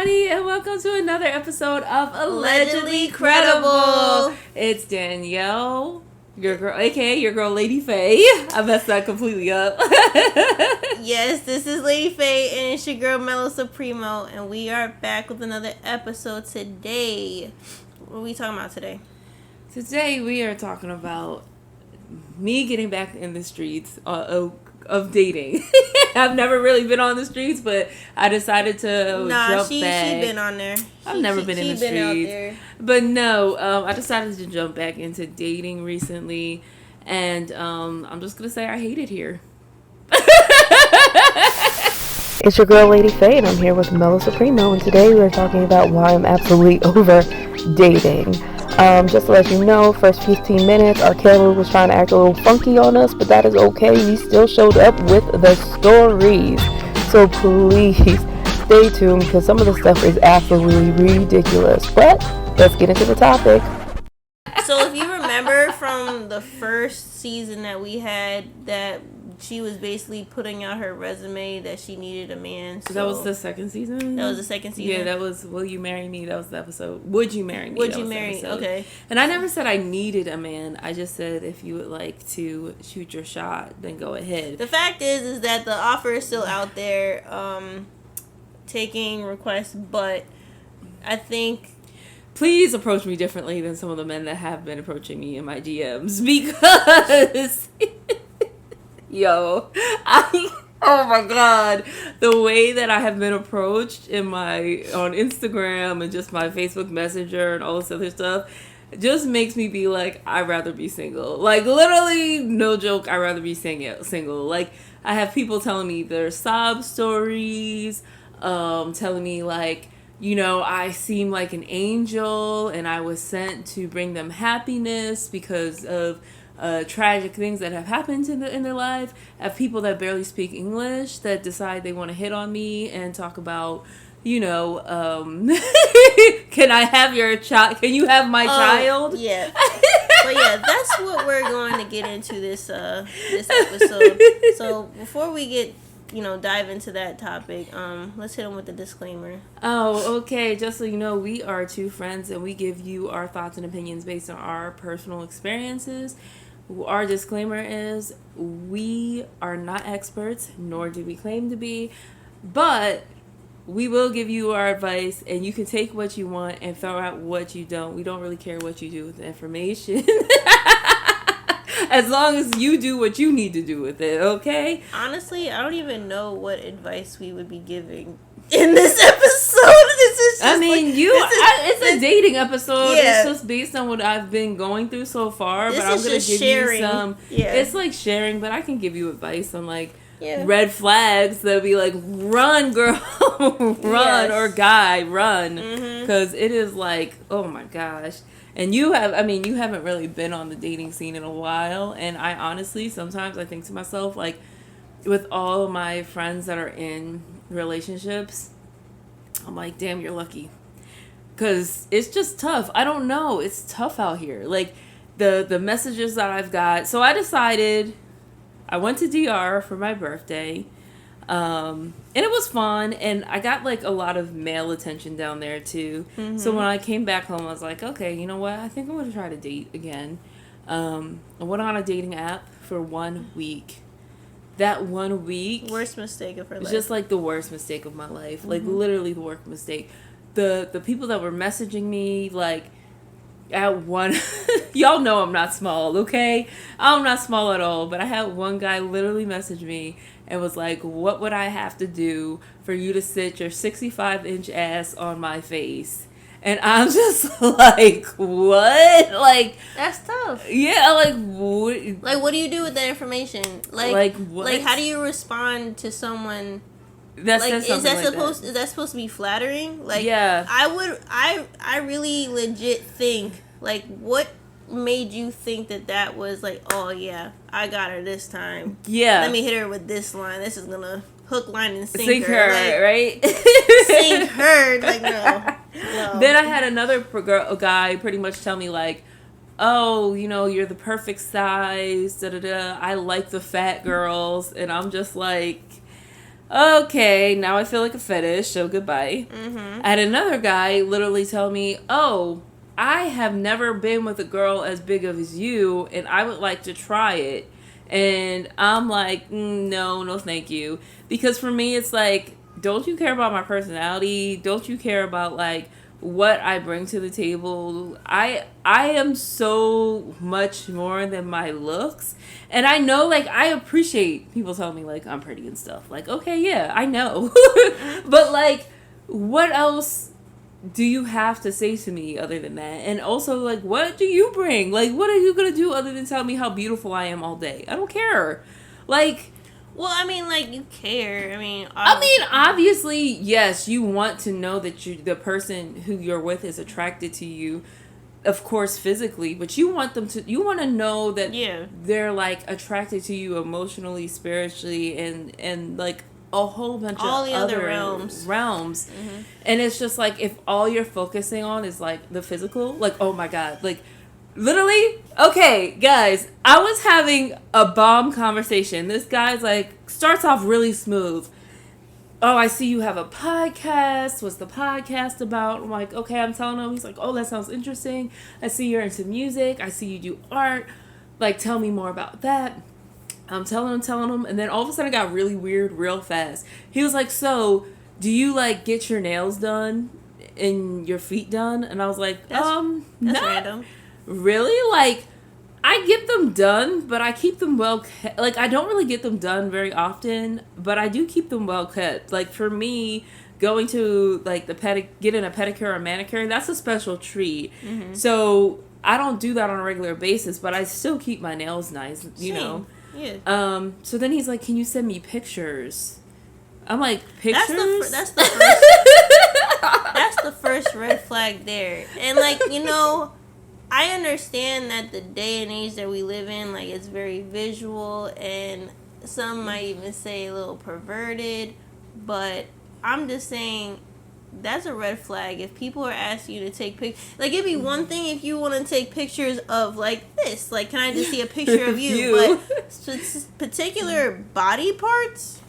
everybody, and welcome to another episode of Allegedly Credible. It's Danielle, your girl, aka your girl, Lady Fay. I messed that completely up. Yes, this is Lady Fay, and it's your girl, Mello Supremo, and we are back with another episode today. What are we talking about today? Today, we are talking about me getting back in the streets of dating. I've never really been on the streets, but I decided to jump back. She been on there. I've never been in the streets. Out there. But no, I decided to jump back into dating recently, and I'm just going to say I hate it here. It's your girl, Lady Fay, and I'm here with Mello Supremo, and today we're talking about why I'm absolutely over dating. Just to let you know, first 15 minutes, our camera was trying to act a little funky on us, but that is okay. We still showed up with the stories. So please stay tuned, because some of the stuff is absolutely ridiculous. But let's get into the topic. So if you remember from the first season that we had, that she was basically putting out her resume that she needed a man. So that was the second season? That was the second season? Yeah, that was Will You Marry Me? That was the episode. Would You Marry Me? Would You Marry Me? Okay. And I never said I needed a man. I just said if you would like to shoot your shot, then go ahead. The fact is that the offer is still out there, taking requests, but I think... Please approach me differently than some of the men that have been approaching me in my DMs, because... oh my god, the way that I have been approached on Instagram and just my Facebook Messenger and all this other stuff just makes me be like, I'd rather be single. Like, literally, no joke, I'd rather be single. Like, I have people telling me their sob stories, telling me like, you know, I seem like an angel and I was sent to bring them happiness because of tragic things that have happened in their life. I have people that barely speak English that decide they want to hit on me and talk about, you know, can I have your child? Can you have my child? Yeah. But yeah, that's what we're going to get into this episode. So before we get, dive into that topic, let's hit them with the disclaimer. Oh, okay. Just so you know, we are two friends and we give you our thoughts and opinions based on our personal experiences. Our disclaimer is we are not experts, nor do we claim to be, but we will give you our advice and you can take what you want and throw out what you don't. We don't really care what you do with the information. As long as you do what you need to do with it, okay? Honestly, I don't even know what advice we would be giving in this episode. This is just it's a dating episode. Yeah. It's just based on what I've been going through so far. But I'm going to give you some... Yeah. It's like sharing, but I can give you advice on like red flags that'll be like, run, girl. Run, yes. Or guy, run. Because it is like, oh my gosh. And you haven't really been on the dating scene in a while. And I honestly, sometimes I think to myself, like, with all my friends that are in relationships, I'm like, damn, you're lucky. Because it's just tough. I don't know. It's tough out here. Like, the messages that I've got. So I decided, I went to DR for my birthday. And it was fun, and I got like a lot of male attention down there too. So when I came back home, I was like, okay, you know what? I think I'm going to try to date again. I went on a dating app for 1 week. That 1 week, worst mistake of her life. Just like the worst mistake of my life. Like literally the worst mistake. The people that were messaging me, like at one, y'all know I'm not small, okay? I'm not small at all, but I had one guy literally message me and was like, what would I have to do for you to sit your 65-inch ass on my face? And I'm just like, what? Like, that's tough. Yeah, like, what? Like, what do you do with that information? Like what? Like, how do you respond to someone? Is that supposed to be flattering? Like, yeah. I really legit think, like, what made you think that was like, oh yeah, I got her this time. Yeah. Let me hit her with this line. This is gonna hook, line, and sink her. Like, right? Sink her. Like, no. Then I had another guy pretty much tell me like, oh, you're the perfect size. Da da da. I like the fat girls, and I'm just like, okay, now I feel like a fetish, so goodbye. Mm-hmm. I had another guy literally tell me, oh, I have never been with a girl as big as you, and I would like to try it. And I'm like, no, thank you. Because for me, it's like, don't you care about my personality? Don't you care about, like, what I bring to the table? I am so much more than my looks. And I know, like, I appreciate people telling me, like, I'm pretty and stuff. Like, okay, yeah, I know. But, like, what else do you have to say to me other than that? And also, like, what do you bring? Like, what are you going to do other than tell me how beautiful I am all day? I don't care. Like... Well, I mean, like, you care. I mean, obviously, yes, you want to know that the person who you're with is attracted to you, of course, physically, but you want to know that they're, like, attracted to you emotionally, spiritually, and like, a whole bunch all of the other realms. Mm-hmm. And it's just, like, if all you're focusing on is, like, the physical, like, oh my God, like, literally, okay, guys, I was having a bomb conversation. This guy's like, starts off really smooth. Oh, I see you have a podcast. What's the podcast about? I'm like, okay, I'm telling him. He's like, oh, that sounds interesting. I see you're into music. I see you do art. Like, tell me more about that. I'm telling him. And then all of a sudden it got really weird real fast. He was like, so, do you, like, get your nails done and your feet done? And I was like, that's not random. Really? Like, I get them done, but I keep them well kept. Like, I don't really get them done very often, but I do keep them well kept. Like, for me, going to, like, getting a pedicure or manicure, that's a special treat. Mm-hmm. So, I don't do that on a regular basis, but I still keep my nails nice, you know? Yeah. So then he's like, can you send me pictures? I'm like, pictures? That's the first red flag there. And, like, you know... I understand that the day and age that we live in, like, it's very visual, and some might even say a little perverted, but I'm just saying that's a red flag. If people are asking you to take pictures, like, it'd be one thing if you want to take pictures of, like, this, like, can I just see a picture of you? But particular body parts?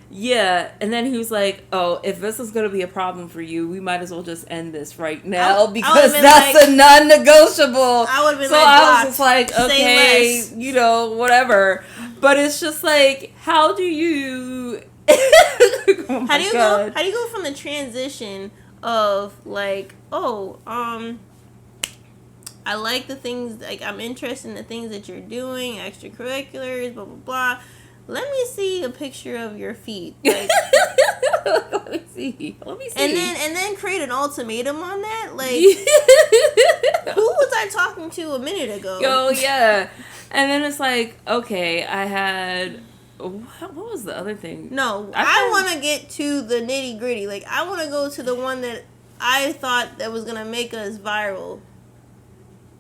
Yeah, and then he was like, oh, if this is going to be a problem for you, we might as well just end this right now because that's like, a non-negotiable. I would have been so I was just like, okay, you know, whatever. But it's just like, how do you... how do you go from the transition of, like, I like the things, like, I'm interested in the things that you're doing, extracurriculars, blah, blah, blah. Let me see a picture of your feet. Like, let me see. And then create an ultimatum on that. Like, who was I talking to a minute ago? Oh, yeah. And then it's like, okay, I had... What was the other thing? No, I want to get to the nitty gritty. Like, I want to go to the one that I thought that was going to make us viral.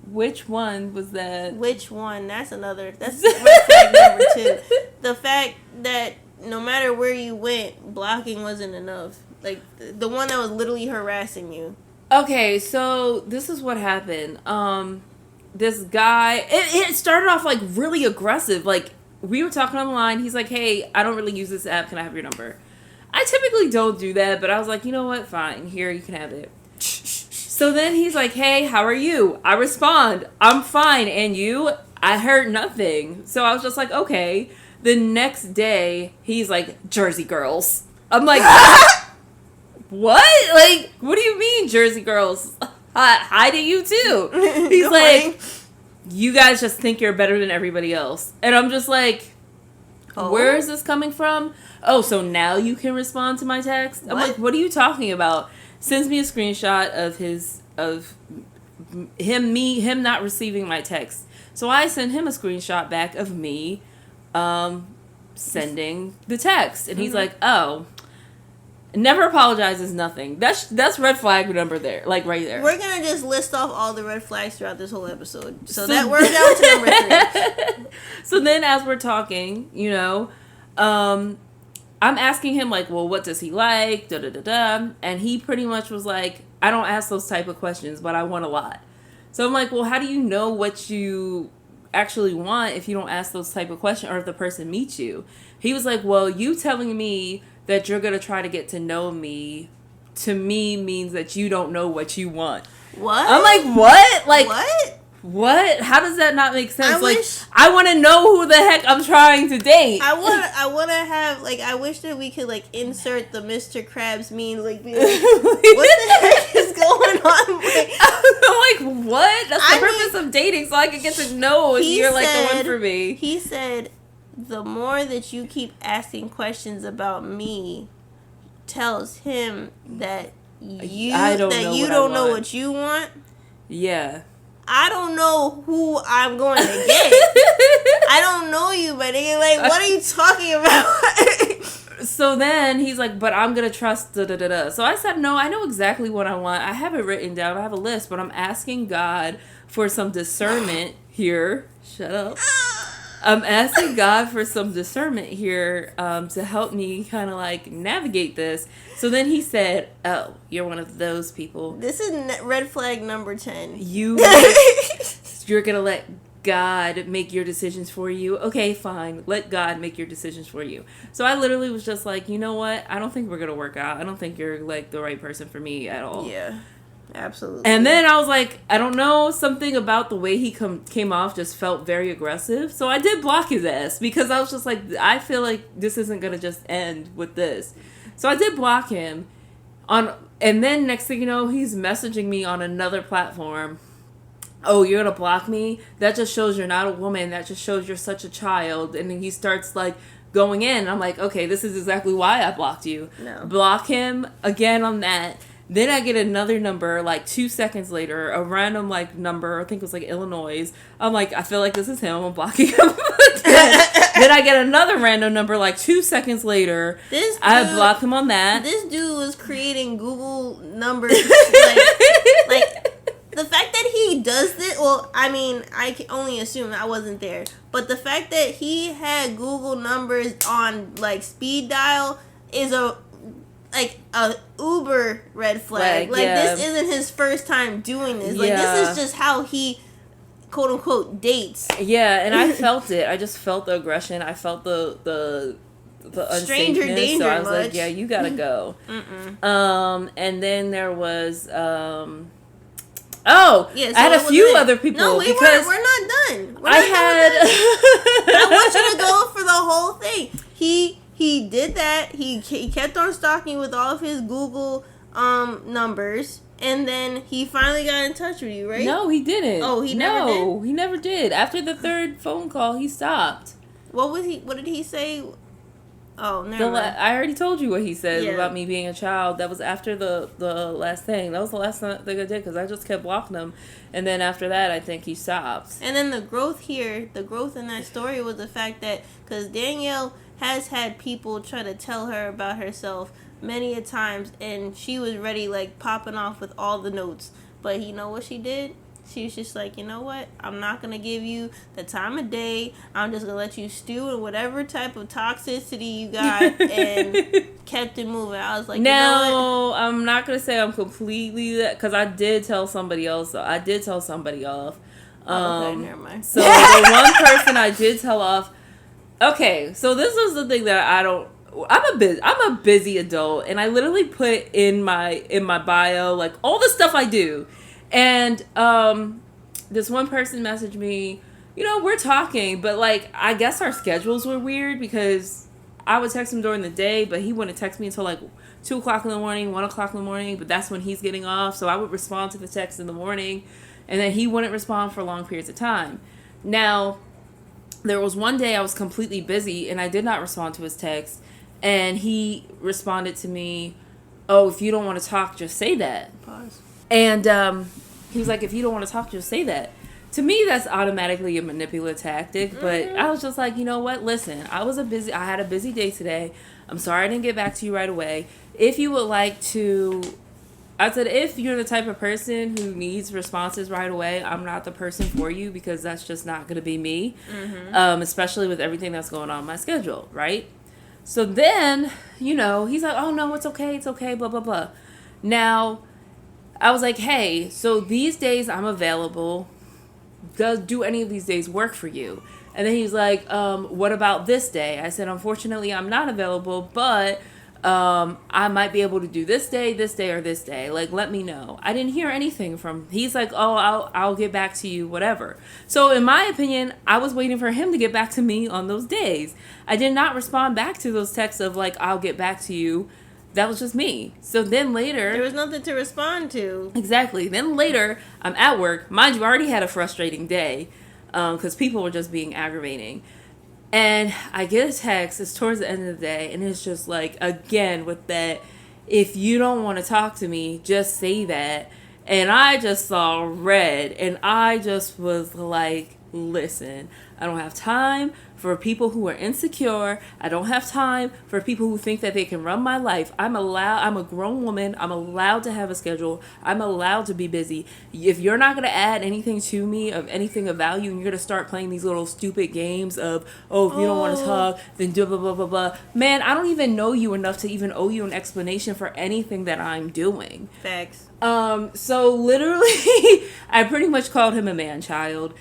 Which one was that? Which one? That's red flag number 2. The fact that no matter where you went, blocking wasn't enough. Like, the one that was literally harassing you. Okay, so this is what happened. This guy, it started off, like, really aggressive. Like, we were talking on the line. He's like, hey, I don't really use this app. Can I have your number? I typically don't do that, but I was like, you know what? Fine. Here, you can have it. So then he's like, hey, how are you? I respond, I'm fine. And you? I heard nothing. So I was just like, okay. The next day, he's like, Jersey girls. I'm like, what? Like, what do you mean, Jersey girls? Hi to you, too. He's like, you guys just think you're better than everybody else. And I'm just like, where is this coming from? Oh, so now you can respond to my text? I'm like, what are you talking about? Sends me a screenshot of him not receiving my text. So I send him a screenshot back of me sending the text. And he's like, oh, never apologizes, nothing. That's red flag number there, like right there. We're going to just list off all the red flags throughout this whole episode. So that we're down to number 3. So then as we're talking, you know, I'm asking him, like, well, what does he like? Da-da-da-da. And he pretty much was like, I don't ask those type of questions, but I want a lot. So I'm like, well, how do you know what you actually want if you don't ask those type of questions or if the person meets you? He was like, well, you telling me that you're going to try to get to know me, to me means that you don't know what you want. What? I'm like, what? Like, what? What? How does that not make sense? I want to know who the heck I'm trying to date. I want to have, like, I wish that we could, like, insert the Mr. Krabs meme, like, be like, what the heck is going on? Like, I'm like, what? That's the purpose of dating, so I can get to know if you're, like, the one for me. He said, the more that you keep asking questions about me tells him that you don't know what you want. Yeah. I don't know who I'm going to get. I don't know you, but nigga, like, what are you talking about? So then he's like, but I'm going to trust da-da-da-da. So I said, no, I know exactly what I want. I have it written down. I have a list, but I'm asking God for some discernment here. Shut up. I'm asking God for some discernment here to help me kind of like navigate this. So then he said, oh, you're one of those people. This is red flag number 10. You're going to let God make your decisions for you. Okay, fine. Let God make your decisions for you. So I literally was just like, you know what? I don't think we're going to work out. I don't think you're like the right person for me at all. Yeah. Absolutely. And then I was like, I don't know, something about the way he came off just felt very aggressive. So I did block his ass because I was just like, I feel like this isn't going to just end with this. So I did block him. And then next thing you know, he's messaging me on another platform. Oh, you're going to block me? That just shows you're not a woman. That just shows you're such a child. And then he starts like going in. And I'm like, okay, this is exactly why I blocked you. No. Block him again on that. Then I get another number, like, 2 seconds later, a random, like, number, I think it was, like, Illinois. I'm like, I feel like this is him. I'm blocking him. Then I get another random number, like, 2 seconds later. I block him on that. This dude was creating Google numbers. like, the fact that he does this, well, I mean, I can only assume I wasn't there. But the fact that he had Google numbers on, like, speed dial is a uber red flag. Like, yeah. This isn't his first time doing this. Like, this is just how he, quote unquote, dates. Yeah, and I felt it. I just felt the aggression. I felt the stranger unsafeness. danger. So I was like, yeah, you gotta go. And then there was I had a few other people. No, we're not done. I want you to go for the whole thing. He did that. He kept on stalking with all of his Google numbers, and then he finally got in touch with you, right? No, he didn't. Oh, he never did? No, he never did. After the third phone call, he stopped. What did he say? Oh, never mind. I already told you what he said about me being a child. That was after the last thing. That was the last thing I did because I just kept blocking him. And then after that, I think he stopped. And then the growth in that story was the fact that, because Danielle has had people try to tell her about herself many a times, and she was ready, like, popping off with all the notes. But you know what she did? She was just like, you know what? I'm not going to give you the time of day. I'm just going to let you stew in whatever type of toxicity you got, and kept it moving. I was like, now, you know what? I'm not going to say I'm completely that, because I did tell somebody else. I did tell somebody off. Okay, never mind. So the one person I did tell off. Okay, so this is the thing that I'm a busy adult, and I literally put in my bio like all the stuff I do. And this one person messaged me, you know, we're talking, but like I guess our schedules were weird because I would text him during the day, but he wouldn't text me until like 2 o'clock in the morning, 1 o'clock in the morning, but that's when he's getting off. So I would respond to the text in the morning, and then he wouldn't respond for long periods of time. Now, there was one day I was completely busy and I did not respond to his text, and he responded to me, oh, if you don't want to talk, just say that. Pause. And he was like, if you don't want to talk, just say that. To me, that's automatically a manipulative tactic, but I was just like, you know what? Listen, I had a busy day today. I'm sorry I didn't get back to you right away. If you would like to, I said, if you're the type of person who needs responses right away, I'm not the person for you, because that's just not going to be me, especially with everything that's going on in my schedule, right? So then, you know, he's like, oh, no, it's okay, blah, blah, blah. Now, I was like, hey, so these days I'm available. Do any of these days work for you? And then he's like, what about this day? I said, unfortunately, I'm not available, but I might be able to do this day, or this day. Like, let me know. I didn't hear anything from. He's like, oh, I'll get back to you, whatever. So in my opinion, I was waiting for him to get back to me on those days. I did not respond back to those texts of like, I'll get back to you. That was just me. So then later, there was nothing to respond to. Exactly. Then later, I'm at work. Mind you, I already had a frustrating day because people were just being aggravating. And I get a text, it's towards the end of the day, and it's just like, again, with that, if you don't want to talk to me, just say that. And I just saw red, and I just was like, listen, I don't have time for people who are insecure. I don't have time for people who think that they can run my life. I'm a grown woman. I'm allowed to have a schedule. I'm allowed to be busy. If you're not going to add anything to me of anything of value, and you're going to start playing these little stupid games of, if you don't want to talk, then do blah, blah, blah, blah. Man, I don't even know you enough to even owe you an explanation for anything that I'm doing. Facts. So literally, I pretty much called him a man-child.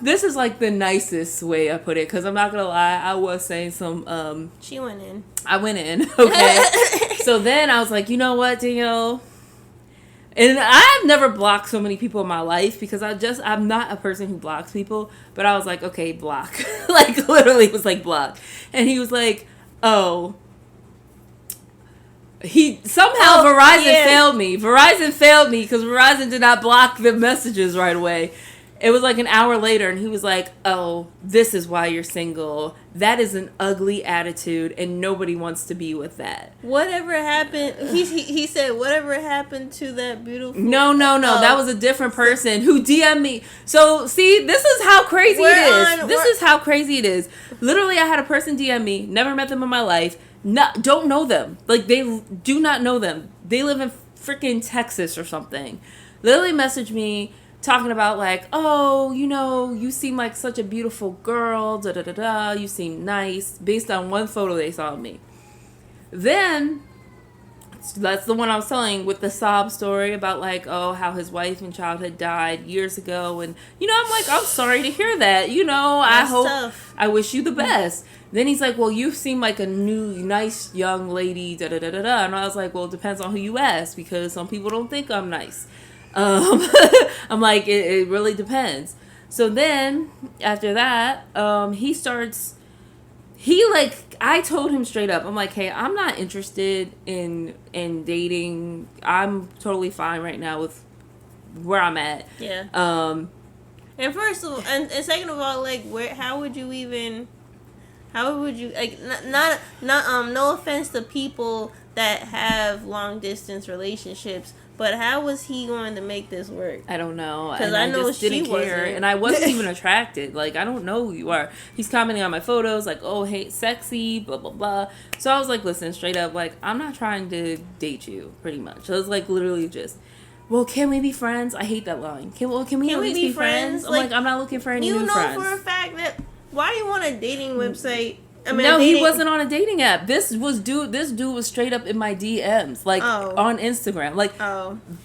This is like the nicest way I put it, because I'm not gonna lie, I was saying some she went in. I went in. Okay. So then I was like, you know what, Danielle, and I've never blocked so many people in my life, because I'm not a person who blocks people, but I was like, okay, block. Like, literally it was like block. And he was like, Verizon failed me. Verizon failed me because Verizon did not block the messages right away. It was like an hour later, and he was like, oh, this is why you're single. That is an ugly attitude, and nobody wants to be with that. Whatever happened, he said, whatever happened to that beautiful... No, that was a different person who DM'd me. So, see, this is how crazy it is. Literally, I had a person DM me, never met them in my life, don't know them. Like, they do not know them. They live in freaking Texas or something. Literally messaged me, talking about like, oh, you seem like such a beautiful girl, da-da-da-da, you seem nice, based on one photo they saw of me. Then, that's the one I was telling with the sob story about like, oh, how his wife and child had died years ago. And, I'm like, I'm sorry to hear that. I wish you the best. Then he's like, well, you seem like a new, nice young lady, da-da-da-da-da. And I was like, well, it depends on who you ask, because some people don't think I'm nice. I'm like, it really depends. So then after that, I told him straight up, I'm like, hey, I'm not interested in dating. I'm totally fine right now with where I'm at. Yeah. And first of all, and second of all, like, how would you like, not no offense to people that have long distance relationships, but how was he going to make this work? I don't know. Because I know just didn't care. And I wasn't even attracted. Like, I don't know who you are. He's commenting on my photos, like, oh, hey, sexy, blah, blah, blah. So I was like, listen, straight up, like, I'm not trying to date you, pretty much. So it was like, literally just, well, can we be friends? I hate that line. Can we at least be friends? I'm like, I'm not looking for any new friends. You know for a fact that, why do you want a dating website? He wasn't on a dating app. This dude was straight up in my DMs, like, on Instagram. Like,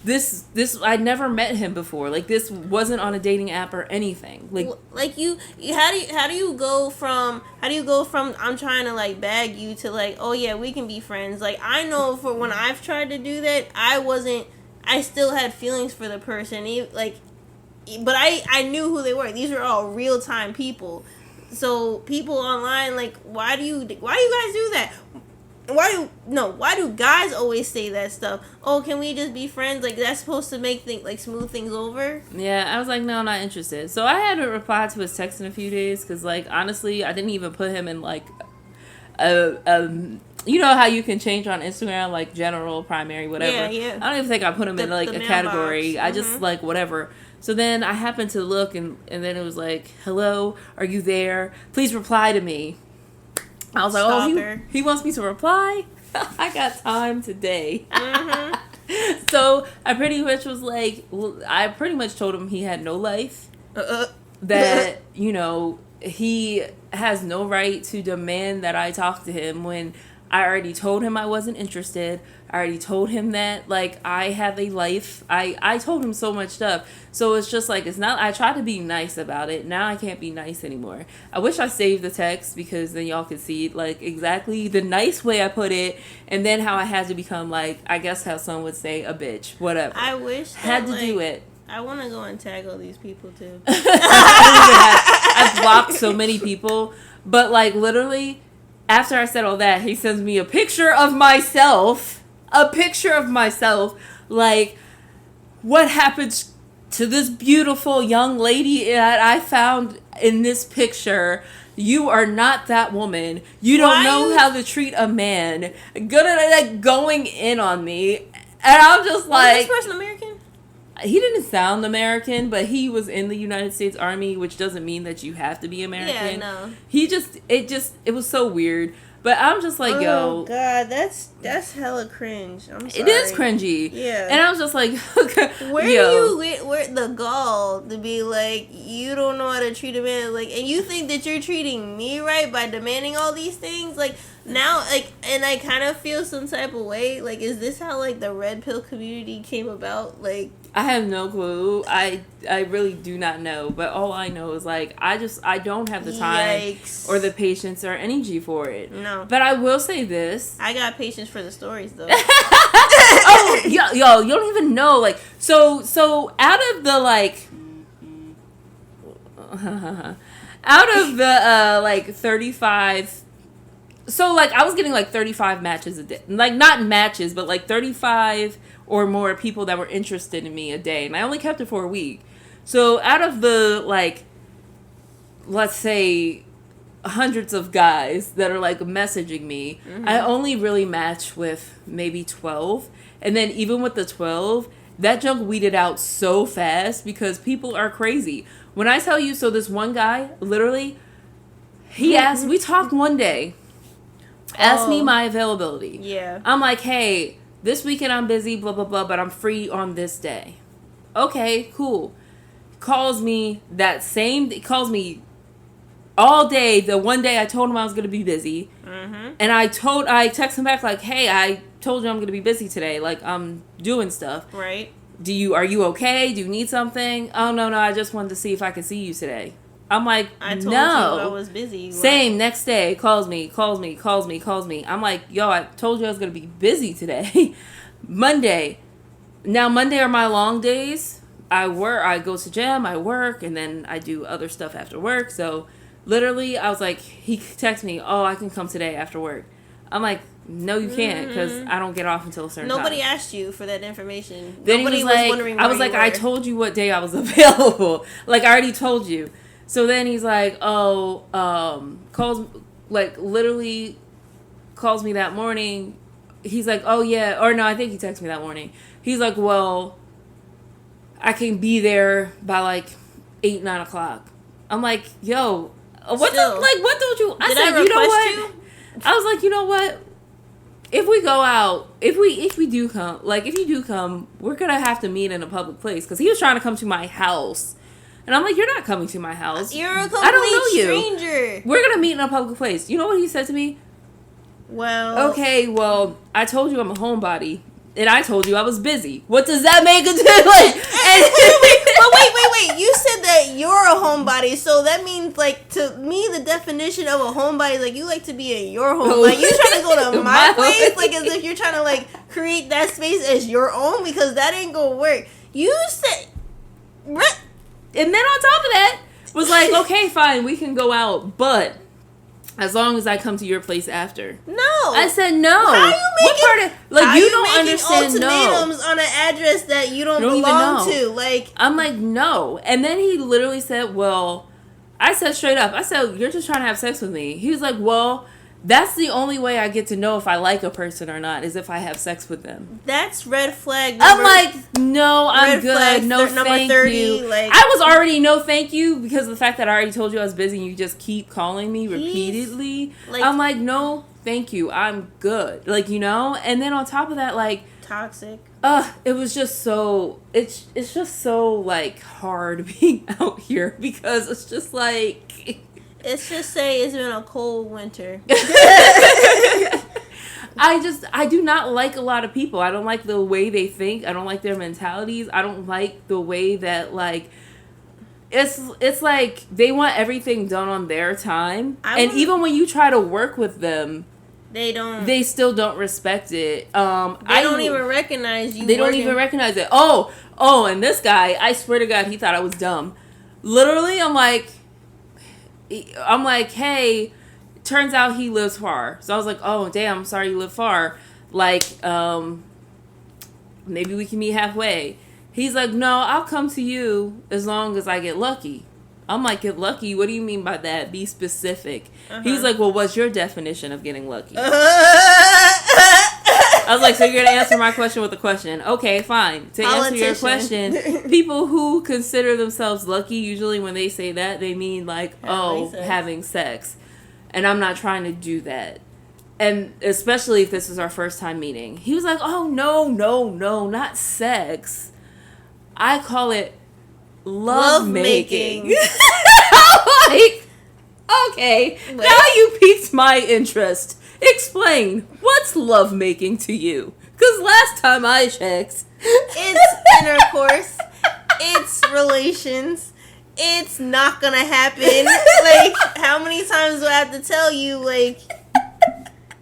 this I never met him before. Like, this wasn't on a dating app or anything. Like how do you go from I'm trying to like bag you to like, oh yeah, we can be friends. Like, I know for when I've tried to do that, I still had feelings for the person. But I knew who they were. These were all real time people. So people online, like, why do you guys do that? Why do guys always say that stuff? Oh, can we just be friends? Like, that's supposed to make smooth things over? Yeah, I was like, no, I'm not interested. So I hadn't replied to his text in a few days, because, like, honestly, I didn't even put him in, like, you know how you can change on Instagram, like, general, primary, whatever? Yeah. I don't even think I put him in, like, a category. Mm-hmm. I just, like, whatever. So then I happened to look, and then it was like, hello, are you there? Please reply to me. I was like, he wants me to reply? I got time today. Mm-hmm. So I pretty much was like, I pretty much told him he had no life. That, he has no right to demand that I talk to him when I already told him I wasn't interested. I already told him that, like, I have a life. I told him so much stuff. So it's just like, it's not, I tried to be nice about it. Now I can't be nice anymore. I wish I saved the text because then y'all could see, like, exactly the nice way I put it. And then how I had to become, like, I guess how some would say, a bitch. Whatever. I wish that, had to do it. I want to go and tag all these people, too. I've blocked so many people. But, like, literally, after I said all that, he sends me a picture of myself. A picture of myself. Like, what happened to this beautiful young lady that I found in this picture? You are not that woman. You don't know how to treat a man. Going in on me. And I'm just like... Was this person American? He didn't sound American, but he was in the United States Army, which doesn't mean that you have to be American. Yeah, no. It was so weird. But I'm just like, yo. Oh, God, that's hella cringe. I'm sorry. It is cringy. Yeah. And I was just like, where the gall to be like, you don't know how to treat a man, like, and you think that you're treating me right by demanding all these things? Like, now, like, and I kind of feel some type of way. Like, is this how, like, the red pill community came about? Like, I have no clue. I really do not know. But all I know is, like, I don't have the time or the patience or energy for it. No. But I will say this. I got patience for the stories, though. Oh, yo, you don't even know. Like, so out of the, like, out of the, like, 35... So, like, I was getting, like, 35 matches a day. Like, not matches, but, like, 35 or more people that were interested in me a day. And I only kept it for a week. So, out of the, like, let's say, hundreds of guys that are, like, messaging me, I only really match with maybe 12. And then even with the 12, that junk weeded out so fast because people are crazy. When I tell you, so this one guy, literally, he asked, we talked one day. Ask me my availability. Yeah. I'm like, hey, this weekend I'm busy, blah, blah, blah, but I'm free on this day. Okay, cool. Calls me calls me all day, the one day I told him I was going to be busy. Mm-hmm. And I text him back like, hey, I told you I'm going to be busy today. Like, I'm doing stuff. Right. Are you okay? Do you need something? Oh, no, I just wanted to see if I could see you today. I'm like, I told you I was busy. Same, next day, calls me. I'm like, yo, I told you I was going to be busy today. Monday. Now, Monday are my long days. I go to gym, I work, and then I do other stuff after work. So, literally, I was like, he texted me, oh, I can come today after work. I'm like, no, you can't, because I don't get off until a certain time. Nobody asked you for that information. Then Nobody was wondering where I was like, I told you what day I was available. Like, I already told you. So then he's like, calls me that morning. He's like, oh yeah, or no, I think he texted me that morning. He's like, well, I can be there by like 8, 9 o'clock. I'm like, yo, what don't you? I said, you know what? I was like, you know what? If we go out, if we do come, like if you do come, we're gonna have to meet in a public place because he was trying to come to my house. And I'm like, you're not coming to my house. You're a complete stranger. We're going to meet in a public place. You know what he said to me? Well. Okay, well, I told you I'm a homebody. And I told you I was busy. What does that make it to? Like, wait. You said that you're a homebody. So that means, like, to me, the definition of a homebody is, like, you like to be in your home. Like, you're trying to go to my place. Like, as if you're trying to, like, create that space as your own. Because that ain't going to work. You said... And then on top of that, was like, okay, fine, we can go out, but as long as I come to your place after. No. I said no. How are you making, you don't understand ultimatums on an address that you don't belong to? Like, I'm like, no. And then he literally said, well, I said straight up, I said, you're just trying to have sex with me. He was like, well, that's the only way I get to know if I like a person or not, is if I have sex with them. That's red flag. I'm like, no, I'm good. No, thank 30, you. Like, I was already no thank you because of the fact that I already told you I was busy and you just keep calling me repeatedly. Like, I'm like, no, thank you. I'm good. Like, you know? And then on top of that, like... Toxic. It was just so... It's just so, like, hard being out here because it's just like... Let's just say it's been a cold winter. I do not like a lot of people. I don't like the way they think. I don't like their mentalities. I don't like the way that, like, it's like they want everything done on their time. And even when you try to work with them, they still don't respect it. They don't even recognize you. They don't even recognize it. Oh, and this guy, I swear to God, he thought I was dumb. Literally, I'm like, hey, turns out he lives far. So I was like, oh, damn, I'm sorry you live far. Like, maybe we can meet halfway. He's like, no, I'll come to you as long as I get lucky. I'm like, get lucky? What do you mean by that? Be specific. He was like, well, what's your definition of getting lucky? I was like, so you're going to answer my question with a question. Okay, fine. To answer your question, people who consider themselves lucky, usually when they say that, they mean like, having sex. And I'm not trying to do that. And especially if this is our first time meeting. He was like, oh, no, not sex. I call it love making. I'm like, okay, now you piqued my interest. Explain, what's love making to you? Because last time I checked, it's intercourse, it's relations, it's not gonna happen. Like, how many times do I have to tell you, like,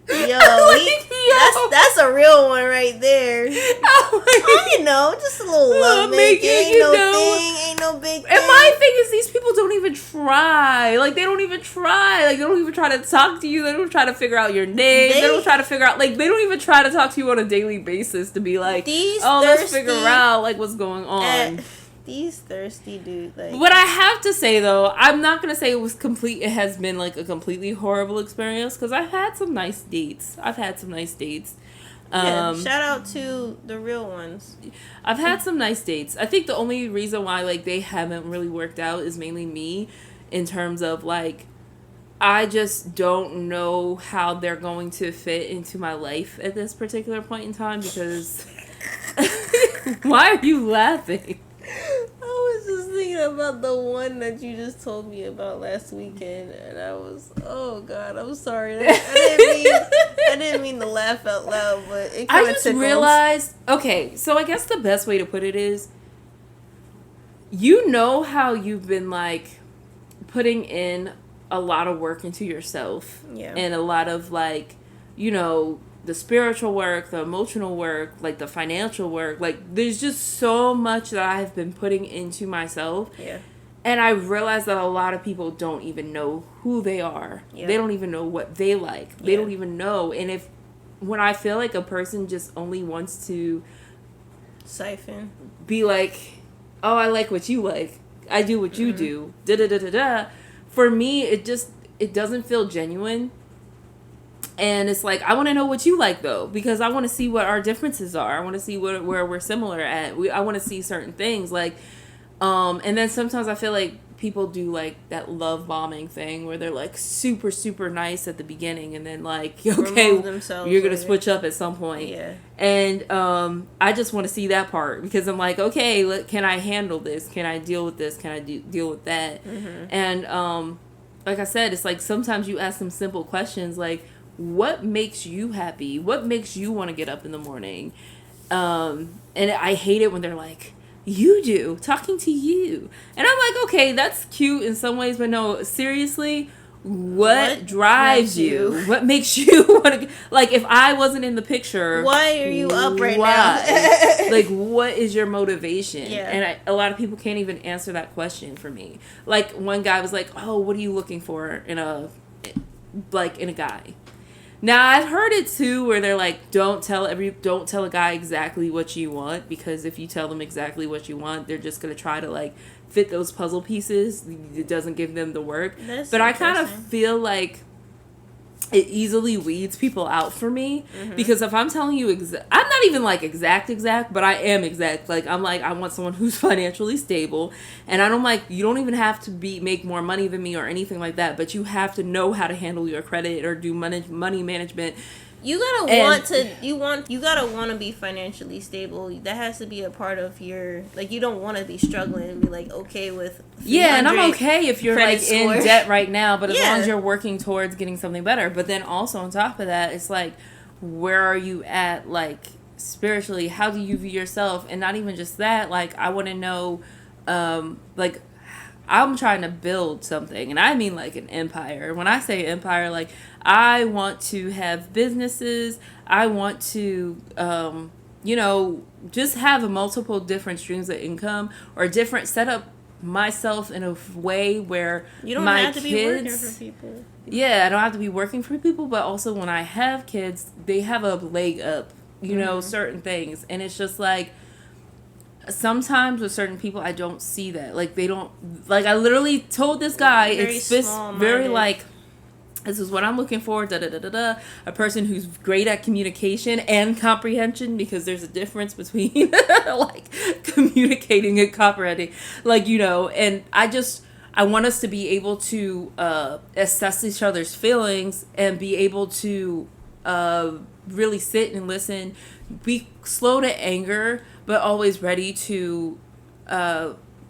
that's a real one right there. Just a little love making, ain't no big thing. And my thing is, these people don't even try. Like, they don't even try. Like, they don't even try to talk to you. They don't try to figure out your name. They don't try to figure out, like, they don't even try to talk to you on a daily basis to be like, let's figure out, like, what's going on. These thirsty dudes. Like. What I have to say, though, I'm not going to say it has been, like, a completely horrible experience, because I've had some nice dates. Shout out to the real ones. I've had some nice dates. I think the only reason why, like, they haven't really worked out is mainly me, in terms of, like, I just don't know how they're going to fit into my life at this particular point in time, because... Why are you laughing? I was just thinking about the one that you just told me about last weekend, and I was, oh God, I'm sorry. I didn't mean to laugh out loud, but it kind of tickles. Realized, okay, so I guess the best way to put it is, you know how you've been, like, putting in a lot of work into yourself, and a lot of, like, you know, the spiritual work, the emotional work, like the financial work, like there's just so much that I've been putting into myself. Yeah. And I realized that a lot of people don't even know who they are. Yeah. They don't even know what they like. They don't even know. And when I feel like a person just only wants to siphon, be like, oh, I like what you like. I do what you do. Da-da-da-da-da. For me, it doesn't feel genuine. And it's like, I want to know what you like, though, because I want to see what our differences are. I want to see where we're similar at. I want to see certain things, like, and then sometimes I feel like people do, like, that love bombing thing where they're, like, super, super nice at the beginning, and then, like, okay, you're going to switch up at some point. Yeah. And I just want to see that part, because I'm like, okay, can I handle this? Can I deal with this? Can I deal with that? Mm-hmm. And like I said, it's like sometimes you ask them simple questions, like, what makes you happy? What makes you want to get up in the morning? And I hate it when they're like, you do, talking to you. And I'm like, okay, that's cute in some ways, but no, seriously, what drives you? What makes you want to, like, if I wasn't in the picture, why are you up right now? Like, what is your motivation? Yeah. And a lot of people can't even answer that question for me. Like, one guy was like, oh, what are you looking for in a guy? Now, I've heard it, too, where they're like, don't tell a guy exactly what you want, because if you tell them exactly what you want, they're just going to try to, like, fit those puzzle pieces. It doesn't give them the work. But I kind of feel like it easily weeds people out for me, because if I'm telling you I'm not even like exact, but I am exact. Like, I'm like, I want someone who's financially stable, and I don't like, you don't even have to make more money than me or anything like that, but you have to know how to handle your credit or do money management. You gotta want to be financially stable. That has to be a part of your, like, you don't want to be struggling and be like okay with. Yeah, and I'm okay if you're like in debt right now, but as long as you're working towards getting something better. But then also on top of that, it's like, where are you at, like, spiritually? How do you view yourself? And not even just that, like, I want to know, like, I'm trying to build something, and I mean like an empire. When I say empire, like, I want to have businesses. I want to, just have multiple different streams of income, or different setup myself in a way where you don't have to be working for people. Yeah, I don't have to be working for people, but also when I have kids, they have a leg up, certain things. And it's just like, sometimes with certain people, I don't see that. Like, they don't, like, I literally told this guy, it's very like, this is what I'm looking for, da-da-da-da-da. A person who's great at communication and comprehension, because there's a difference between, like, communicating and comprehending. Like, and I want us to be able to assess each other's feelings and be able to really sit and listen, be slow to anger, but always ready to...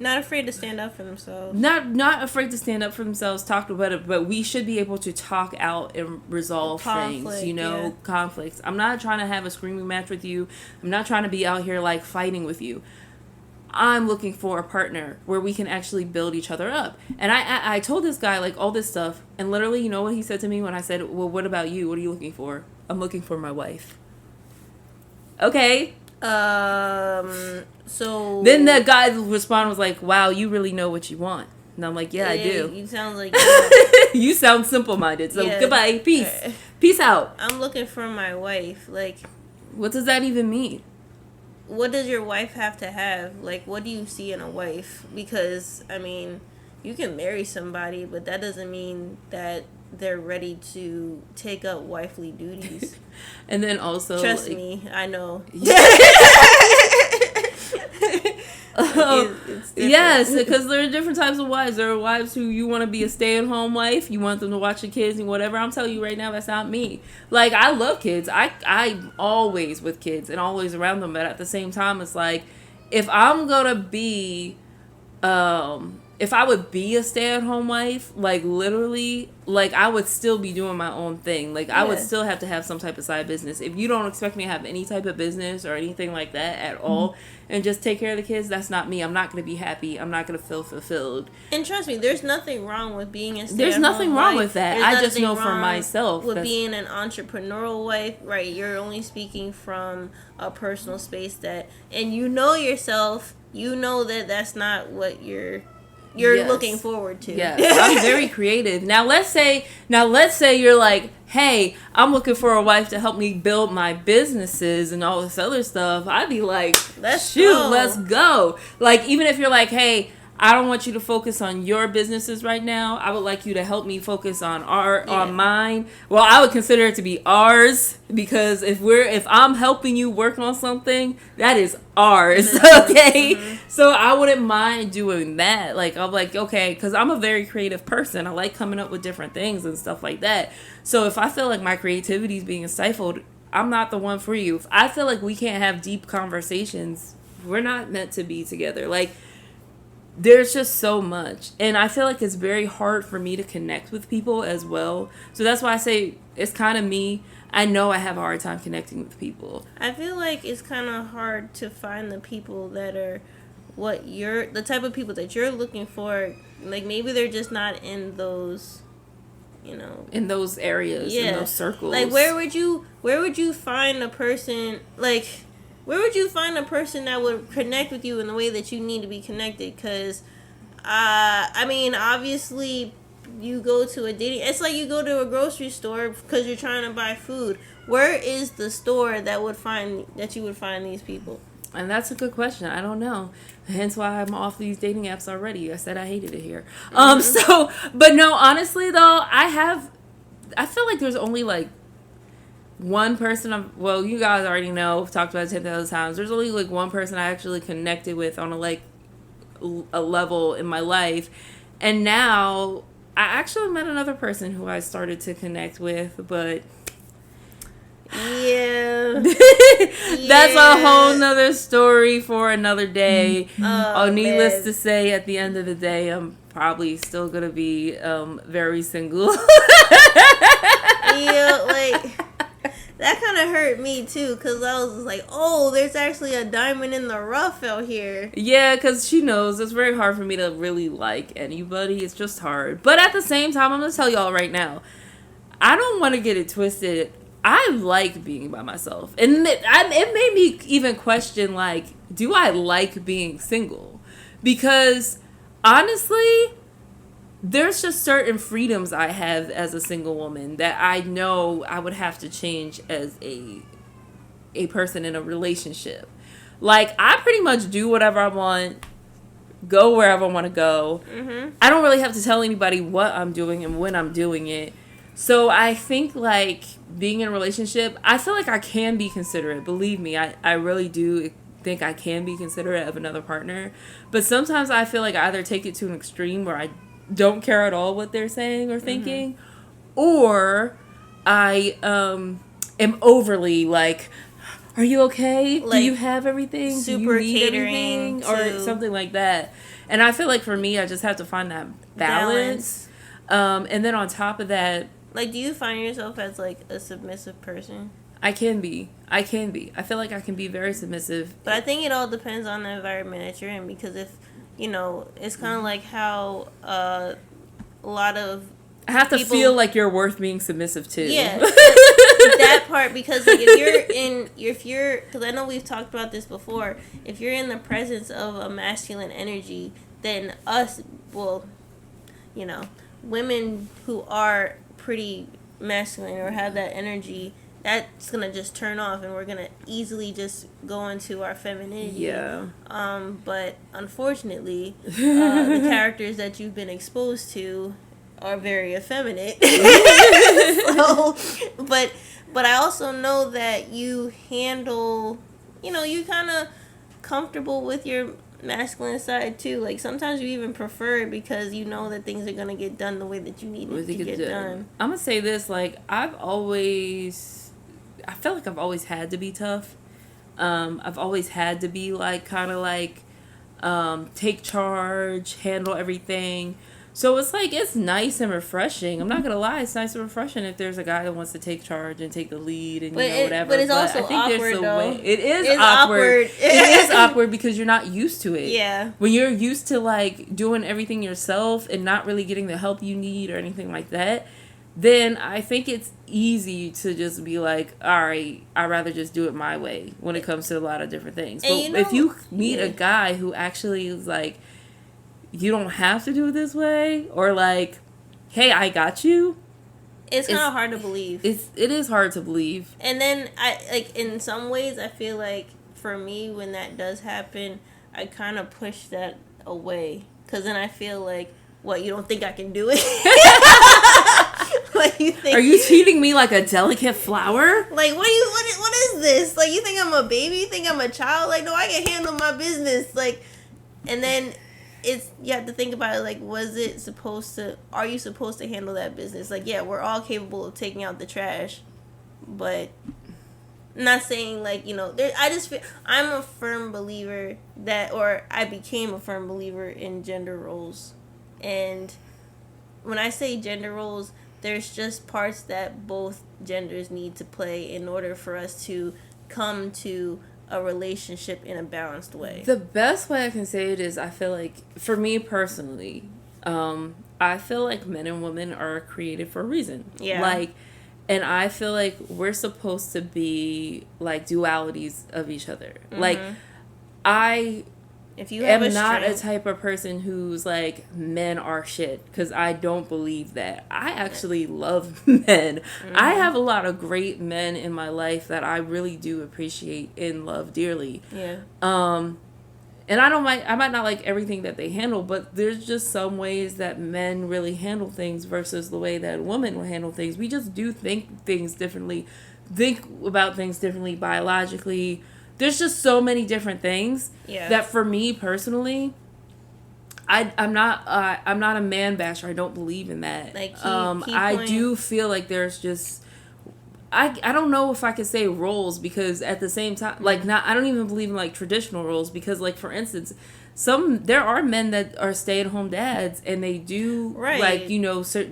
not afraid to stand up for themselves. Not afraid to stand up for themselves, talk about it, but we should be able to talk out and resolve things, conflicts. I'm not trying to have a screaming match with you. I'm not trying to be out here, like, fighting with you. I'm looking for a partner where we can actually build each other up. And I told this guy, like, all this stuff, and literally, you know what he said to me when I said, well, what about you? What are you looking for? I'm looking for my wife. Okay. So then that guy's response was like, wow, you really know what you want. And I'm like, yeah, I do. You sound like you sound simple-minded. So goodbye, peace. Peace out. I'm looking for my wife. Like, what does that even mean? What does your wife have to have? Like, what do you see in a wife? Because, I mean, you can marry somebody, but that doesn't mean that they're ready to take up wifely duties. And then also, trust me, I know. Yes, because there are different types of wives. There are wives who you want to be a stay-at-home wife. You want them to watch your kids and whatever. I'm telling you right now, that's not me. Like, I love kids. I'm always with kids and always around them. But at the same time, it's like, if I'm going to be... if I would be a stay-at-home wife, like, literally, like, I would still be doing my own thing. Like, I would still have to have some type of side business. If you don't expect me to have any type of business or anything like that at all, and just take care of the kids, that's not me. I'm not going to be happy. I'm not going to feel fulfilled. And trust me, there's nothing wrong with being a stay-at-home There's nothing wrong wife. with that. I just know for myself. With being an entrepreneurial wife, right, you're only speaking from a personal space that, and you know yourself, you know that that's not what you're looking forward to. Yes, I'm very creative. Now let's say you're like, hey, I'm looking for a wife to help me build my businesses and all this other stuff. I'd be like, let's go. Like, even if you're like, hey, I don't want you to focus on your businesses right now. I would like you to help me focus on on mine. Well, I would consider it to be ours, because if I'm helping you work on something, that is ours. Okay. Mm-hmm. So I wouldn't mind doing that. Like, I'm like, okay, because I'm a very creative person. I like coming up with different things and stuff like that. So if I feel like my creativity is being stifled, I'm not the one for you. If I feel like we can't have deep conversations, we're not meant to be together. Like, there's just so much, and I feel like it's very hard for me to connect with people as well. So that's why I say it's kind of me. I know I have a hard time connecting with people. I feel like it's kind of hard to find the people that are the type of people that you're looking for. Like, maybe they're just not in those, in those areas, in those circles. Like, where would you find a person, like, where would you find a person that would connect with you in the way that you need to be connected? Because, I mean, obviously, you go to a dating... It's like you go to a grocery store because you're trying to buy food. Where is the store that you would find these people? And that's a good question. I don't know. Hence why I'm off these dating apps already. I said I hated it here. But no, honestly, though, I feel like there's only, like, one person, you guys already know, I've talked about it 10,000 times. There's only, like, one person I actually connected with on a level in my life. And now, I actually met another person who I started to connect with, but... Yeah. That's a whole nother story for another day. Needless to say, at the end of the day, I'm probably still going to be very single. Yeah, like... that kind of hurt me too, because I was like, oh, there's actually a diamond in the rough out here. Yeah, because she knows it's very hard for me to really like anybody. It's just hard. But at the same time, I'm going to tell y'all right now, I don't want to get it twisted. I like being by myself. And it made me even question, like, do I like being single? Because, honestly, there's just certain freedoms I have as a single woman that I know I would have to change as a person in a relationship. Like, I pretty much do whatever I want, go wherever I want to go. Mm-hmm. I don't really have to tell anybody what I'm doing and when I'm doing it. So I think, like, being in a relationship, I feel like I can be considerate. Believe me, I really do think I can be considerate of another partner. But sometimes I feel like I either take it to an extreme where I don't care at all what they're saying or thinking, or I am overly like, are you okay? Like, do you have everything? Super do you need catering or something like that? And I feel like for me, I just have to find that balance. And then on top of that, like, do you find yourself as like a submissive person? I can be. I feel like I can be very submissive. But I think it all depends on the environment that you're in, because if, you know, it's kind of like how a lot of I have to feel like you're worth being submissive to. Yeah, that part, because like if you're, because I know we've talked about this before, if you're in the presence of a masculine energy, then women who are pretty masculine or have that energy, that's gonna just turn off, and we're gonna easily just go into our femininity. Yeah. But unfortunately, the characters that you've been exposed to are very effeminate. So, but I also know that you handle, you kind of comfortable with your masculine side too. Like, sometimes you even prefer it because you know that things are gonna get done the way that you need it to get done. I'm gonna say this, like, I feel like I've always had to be tough. I've always had to be like kind of like take charge, handle everything. So it's like, it's nice and refreshing. I'm not gonna lie, it's nice and refreshing if there's a guy that wants to take charge and take the lead and whatever. But it's also awkward though. It is awkward. It is awkward because you're not used to it. Yeah. When you're used to like doing everything yourself and not really getting the help you need or anything like that, then I think it's easy to just be like, all right, I'd rather just do it my way when it comes to a lot of different things. But if you meet a guy who actually is like, you don't have to do it this way, or like, hey, I got you. It's kind of hard to believe. It is hard to believe. And then in some ways, I feel like for me, when that does happen, I kind of push that away, because then I feel like, what, you don't think I can do it? Like, you think? Are you treating me like a delicate flower? Like, what is this? Like, you think I'm a baby? You think I'm a child? Like, no, I can handle my business. Like, and then you have to think about it, like, are you supposed to handle that business? Like, yeah, we're all capable of taking out the trash, but not saying, like, I just feel, I'm a firm believer I became a firm believer in gender roles. And when I say gender roles, there's just parts that both genders need to play in order for us to come to a relationship in a balanced way. The best way I can say it is, I feel like, for me personally, I feel like men and women are created for a reason. Yeah. Like, and I feel like we're supposed to be like dualities of each other. Mm-hmm. Like, if you am not a type of person who's like, men are shit, because I don't believe that. I actually love men. Mm-hmm. I have a lot of great men in my life that I really do appreciate and love dearly. Yeah. And I might not like everything that they handle, but there's just some ways that men really handle things versus the way that women will handle things. We just do think about things differently biologically. There's just so many different things that for me personally, I'm not a man basher. I don't believe in that. Like, I do feel like there's just, I don't know if I could say roles, because at the same time, like, I don't even believe in like traditional roles, because like, for instance, there are men that are stay-at-home dads and they do like,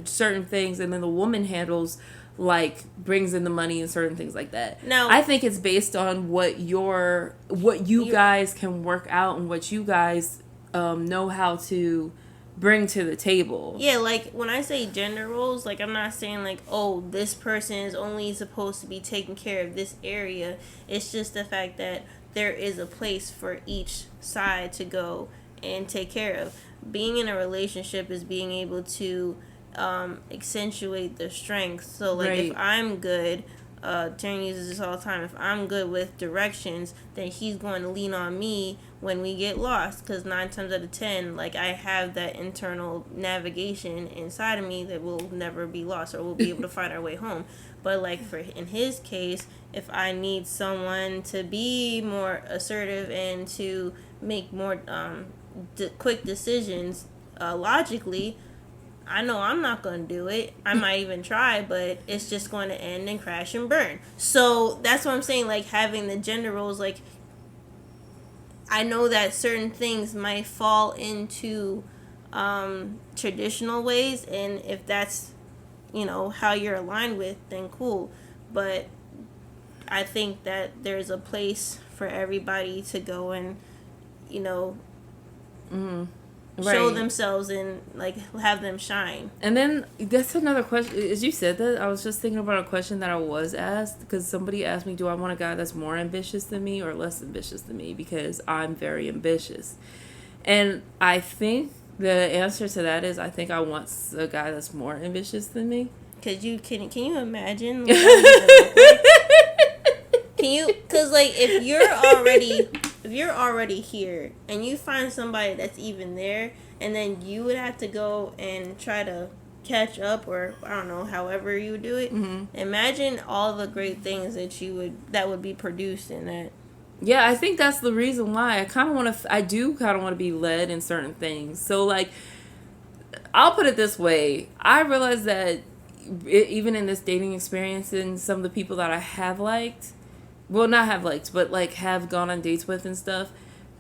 certain things, and then the woman handles like brings in the money and certain things like that. No, I think it's based on what you guys can work out and what you guys know how to bring to the table. Yeah, like when I say gender roles, like I'm not saying like, oh, this person is only supposed to be taking care of this area. It's just the fact that there is a place for each side to go and take care of. Being in a relationship is being able to accentuate the strengths. So like if I'm good, Taryn uses this all the time, if I'm good with directions, then he's going to lean on me when we get lost, because 9 times out of 10, like I have that internal navigation inside of me that will never be lost, or we'll be able to find our way home. But like in his case, if I need someone to be more assertive and to make more quick decisions logically, I know I'm not going to do it. I might even try, but it's just going to end and crash and burn. So that's what I'm saying, like having the gender roles, like I know that certain things might fall into traditional ways, and if that's, how you're aligned with, then cool. But I think that there's a place for everybody to go and, show themselves and like have them shine. And then that's another question. As you said that, I was just thinking about a question that I was asked, because somebody asked me, do I want a guy that's more ambitious than me or less ambitious than me, because I'm very ambitious. And I think the answer to that is, I think I want a guy that's more ambitious than me. Cause can you imagine? Cause like if you're already here and you find somebody that's even there, and then you would have to go and try to catch up, or I don't know, however you would do it. Mm-hmm. Imagine all the great things that would be produced in that. Yeah, I think that's the reason why I do kind of want to be led in certain things. So like, I'll put it this way. I realize that even in this dating experience, and some of the people that I have liked, well, not have liked, but like have gone on dates with and stuff,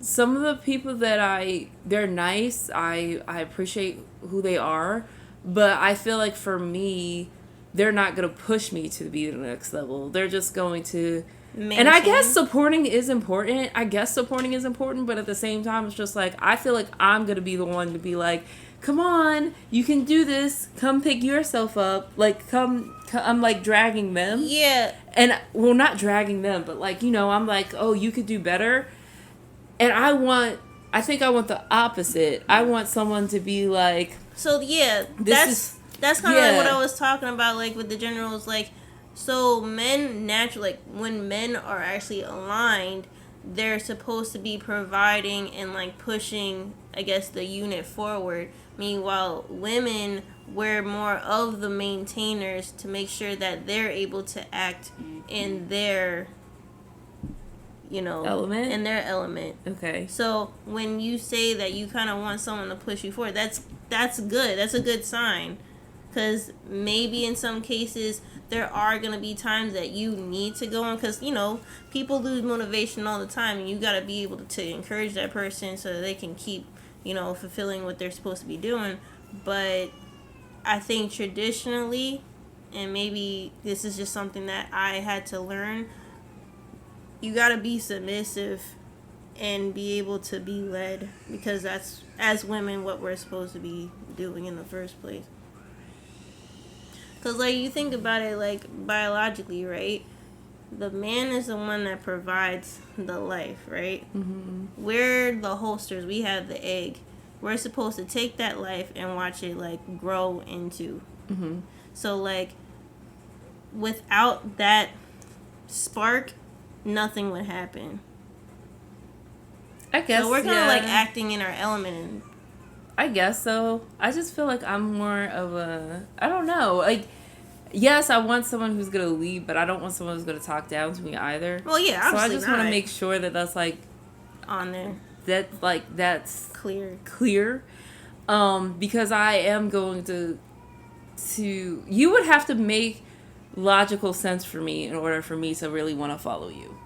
some of the people that they're nice. I appreciate who they are, but I feel like for me, they're not going to push me to be the next level. They're just going to maintain. And I guess supporting is important. But at the same time, it's just like, I feel like I'm going to be the one to be like, come on, you can do this. Come pick yourself up. Like, I'm like dragging them. Yeah. And, well, not dragging them, but like, I'm like, oh, you could do better. And I think I want the opposite. I want someone to be like. So, yeah, that's kind of like what I was talking about, like with the generals. Like, so men naturally, like when men are actually aligned, they're supposed to be providing and like pushing, I guess, the unit forward. Meanwhile, women, we're more of the maintainers to make sure that they're able to act in their, element. In their element. Okay. So when you say that you kind of want someone to push you forward, that's good. That's a good sign, because maybe in some cases there are going to be times that you need to go on, because people lose motivation all the time, and you got to be able to encourage that person so that they can keep fulfilling what they're supposed to be doing. But I think traditionally, and maybe this is just something that I had to learn, you got to be submissive and be able to be led, because that's, as women, what we're supposed to be doing in the first place. Because, like, you think about it, like, biologically, right? The man is the one that provides the life, right? Mm-hmm. We're the holsters. We have the egg. We're supposed to take that life and watch it, like, grow into. Mm-hmm. So, like, without that spark, nothing would happen. I guess, so we're kind of, like, acting in our element. I guess so. I just feel like I'm more of a, I don't know, like, yes, I want someone who's going to lead, but I don't want someone who's going to talk down to me either. Well, yeah, so I just want to make sure that that's, like, on there. That's clear. Because I am going to you would have to make logical sense for me in order for me to really want to follow you.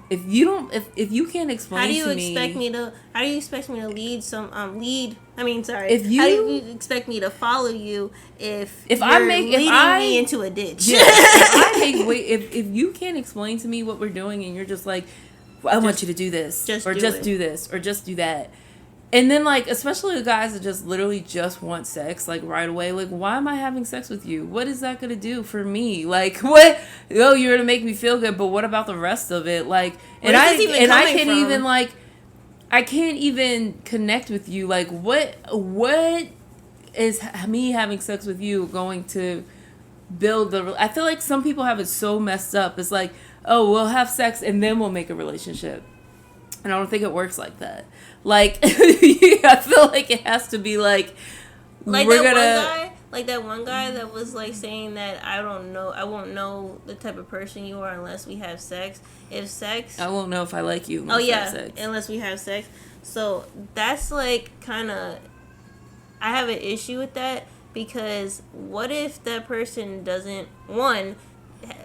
if you can't explain to me, how do you expect me to lead some lead? I mean, sorry. How do you expect me to follow you if you're leading me into a ditch? Yeah, if you can't explain to me what we're doing and you're just like, well, I want you to do this, do this, or just do that. And then, like, especially the guys that just literally just want sex, like, right away. Like, why am I having sex with you? What is that going to do for me? Like, what? Oh, you're going to make me feel good, but what about the rest of it? Like, I can't even connect with you. Like, what is me having sex with you going to build I feel like some people have it so messed up. It's like, oh, we'll have sex and then we'll make a relationship. And I don't think it works like that. Like, I feel like it has to be like that one guy that was like saying that I won't know the type of person you are unless we have sex. I won't know if I like you. Unless we have sex. So that's like kind of, I have an issue with that, because what if that person doesn't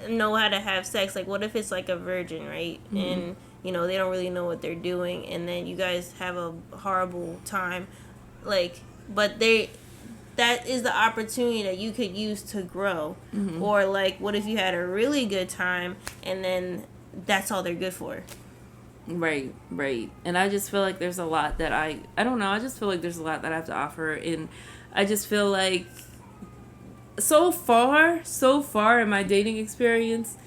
know how to have sex? Like, what if it's like a virgin, right? Mm-hmm. And they don't really know what they're doing, and then you guys have a horrible time. Like, but that is the opportunity that you could use to grow. Mm-hmm. Or, like, what if you had a really good time, and then that's all they're good for? Right. And I just feel like there's a lot that I don't know, I just feel like there's a lot that I have to offer, and I just feel like so far in my dating experience,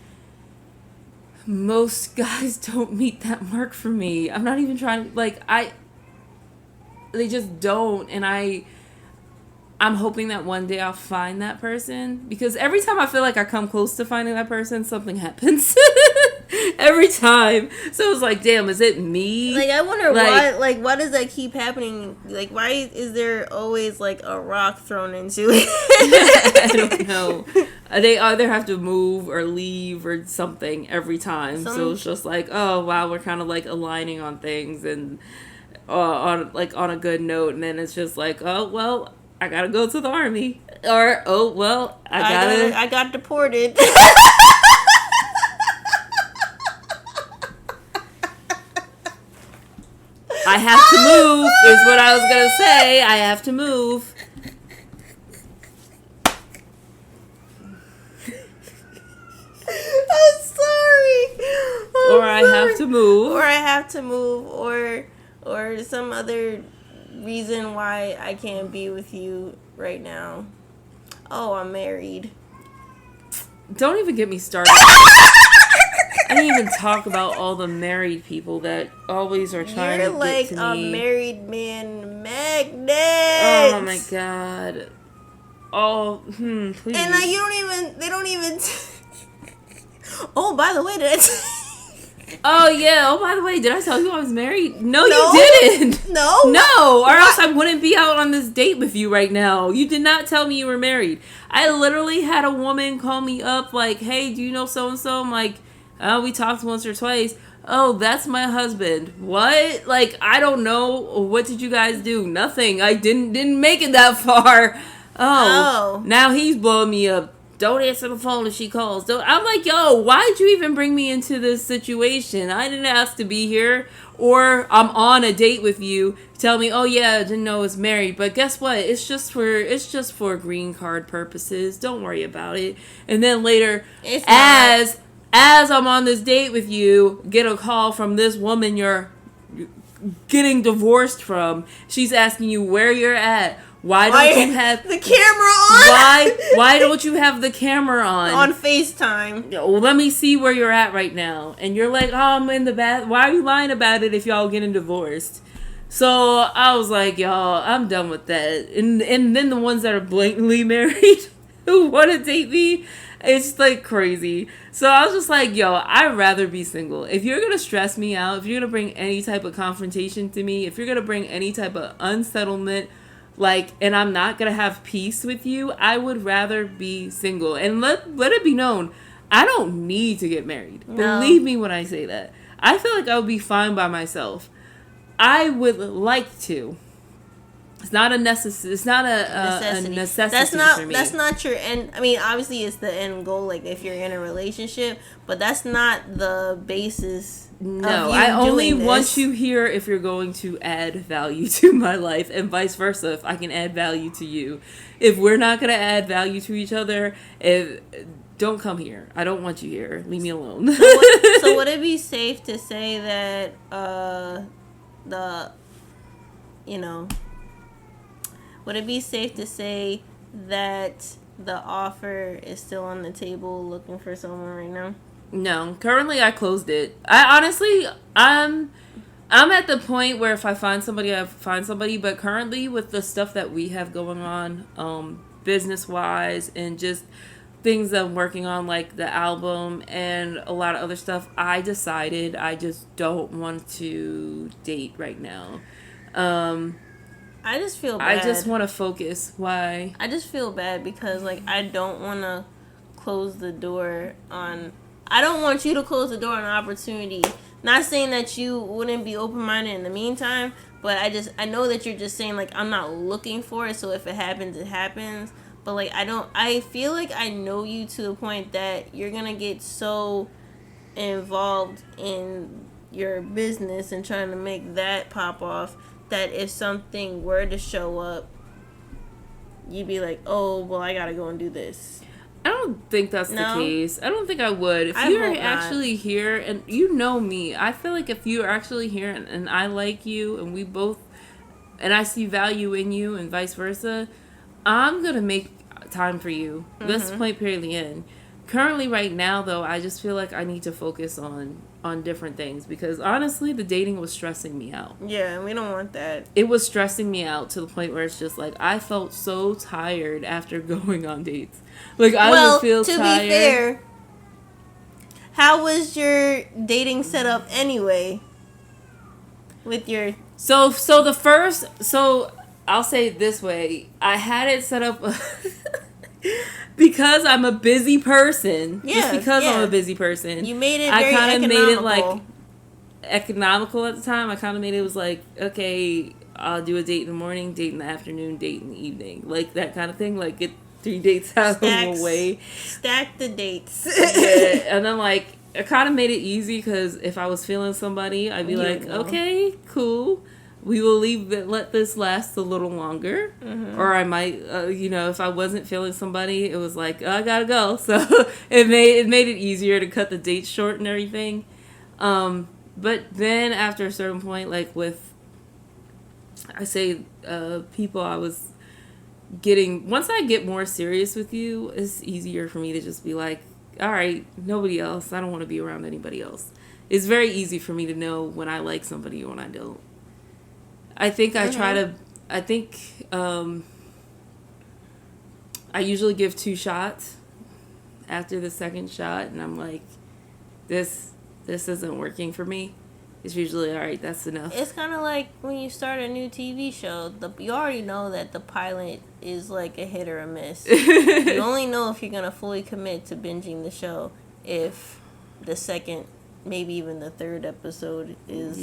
most guys don't meet that mark for me. I'm not even trying to, like, they just don't, and I'm hoping that one day I'll find that person, because every time I feel like I come close to finding that person, something happens. Every time. So it's like, damn, is it me? Like, I wonder why does that keep happening? Like, why is there always like a rock thrown into it? I don't know. They either have to move or leave or something every time. So it's just like, oh wow, we're kind of like aligning on things and on a good note, and then it's just like, oh well, I gotta go to the army, or oh well, I got deported. I have to move, is what I was gonna say. I have to move. I'm sorry. I have to move. Or some other reason why I can't be with you right now. Oh, I'm married. Don't even get me started. I didn't even talk about all the married people that always are trying to get to me. You're like a married man magnet. Oh my god. Oh, please. And like they don't even. Oh, by the way, Oh yeah. Oh, by the way, did I tell you I was married? No, you didn't. No. Or else I wouldn't be out on this date with you right now. You did not tell me you were married. I literally had a woman call me up like, "Hey, do you know so and so?" I'm like, "Oh, we talked once or twice." "Oh, that's my husband." What? Like, I don't know. What did you guys do? Nothing. I didn't make it that far. Oh. Now he's blowing me up. Don't answer the phone if she calls. I'm like, yo, why did you even bring me into this situation? I didn't ask to be here. Or I'm on a date with you. Tell me, oh yeah, I didn't know I was married. But guess what? It's just for green card purposes. Don't worry about it. And then later, as I'm on this date with you, get a call from this woman you're getting divorced from. She's asking you where you're at. Why don't you have the camera on? Why don't you have the camera on FaceTime? Well, let me see where you're at right now. And you're like, oh, I'm in the bath. Why are you lying about it if y'all getting divorced? So I was like, y'all, I'm done with that. And then the ones that are blatantly married who want to date me, it's like crazy. So I was just like, yo, I'd rather be single. If you're going to stress me out, if you're going to bring any type of confrontation to me, if you're going to bring any type of unsettlement, like, and I'm not going to have peace with you, I would rather be single. And let it be known, I don't need to get married. No. Believe me when I say that. I feel like I would be fine by myself. I would like to. It's not a necessity. It's not a necessity for me. That's not your end. I mean, obviously, it's the end goal. Like if you're in a relationship, but that's not the basis. No, I only want you here if you're going to add value to my life, and vice versa. If I can add value to you, if we're not going to add value to each other, don't come here. I don't want you here. Leave me alone. So would it be safe to say that would it be safe to say that the offer is still on the table, looking for someone right now? No, currently I closed it. I'm at the point where if I find somebody, I find somebody. But currently, with the stuff that we have going on, business wise, and just things that I'm working on, like the album and a lot of other stuff, I decided I just don't want to date right now. I just feel bad. I just want to focus. Why? I just feel bad because, like, I don't want to close the door on... I don't want you to close the door on an opportunity. Not saying that you wouldn't be open-minded in the meantime, but I know that you're just saying, like, I'm not looking for it, so if it happens, it happens. But, like, I feel like I know you to the point that you're going to get so involved in your business and trying to make that pop off that if something were to show up, you'd be like, oh, well, I got to go and do this. I don't think that's the case. I don't think I would. If you're actually here, and you know me, I feel like if you're actually here and I like you and we both, and I see value in you and vice versa, I'm going to make time for you. Mm-hmm. That's point period the end. Currently right now, though, I just feel like I need to focus on different things because honestly, the dating was stressing me out. Yeah, and we don't want that. It was stressing me out to the point where it's just like I felt so tired after going on dates. Like I would feel tired. To be fair, how was your dating setup anyway? With your so I'll say it this way: I had it set up because I'm a busy person. Yeah, just because I'm a busy person. You made it very economical. I kind of made it like economical at the time. I kind of made it was like, okay, I'll do a date in the morning, date in the afternoon, date in the evening, like that kind of thing. Like get 3 dates out of the way. Stack the dates. Yeah, and then like I kind of made it easy because if I was feeling somebody, I'd be like, okay, cool. We will let this last a little longer. Mm-hmm. Or I might, if I wasn't feeling somebody, it was like, oh, I gotta go. So it made it easier to cut the dates short and everything. But then after a certain point, like with, people I was getting, once I get more serious with you, it's easier for me to just be like, all right, nobody else. I don't want to be around anybody else. It's very easy for me to know when I like somebody or when I don't. I think I usually give 2 shots after the second shot, and I'm like, this isn't working for me. It's usually, all right, that's enough. It's kind of like when you start a new TV show. You already know that the pilot is like a hit or a miss. You only know if you're going to fully commit to binging the show if the second, maybe even the third episode is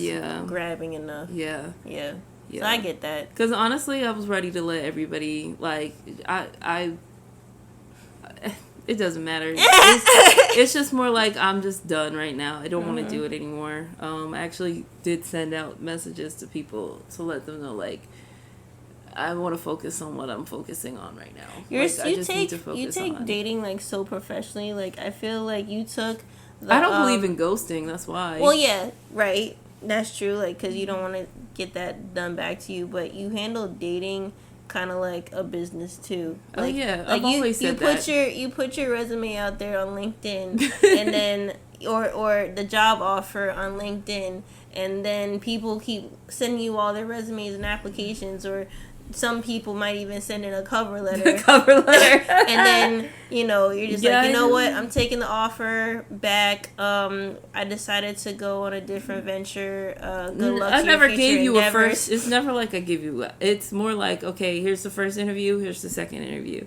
grabbing enough. Yeah. So I get that. Because honestly, I was ready to let everybody, like, it doesn't matter. It's just more like I'm just done right now. I don't want to do it anymore. I actually did send out messages to people to let them know, like, I want to focus on what I'm focusing on right now. You take dating, like, so professionally. Like, I feel like you took I don't believe in ghosting. That's why. Well, yeah, right. That's true. Like, because you don't want to get that done back to you. But you handle dating kind of like a business, too. Like, oh, yeah. I've always said that. You put your resume out there on LinkedIn. And then... Or the job offer on LinkedIn. And then people keep sending you all their resumes and applications. Or... some people might even send in a cover letter. And then, you're just like, you know what? I'm taking the offer back. I decided to go on a different venture. Good luck I never gave you a first. It's never like I give you. It's more like, okay, here's the first interview. Here's the second interview.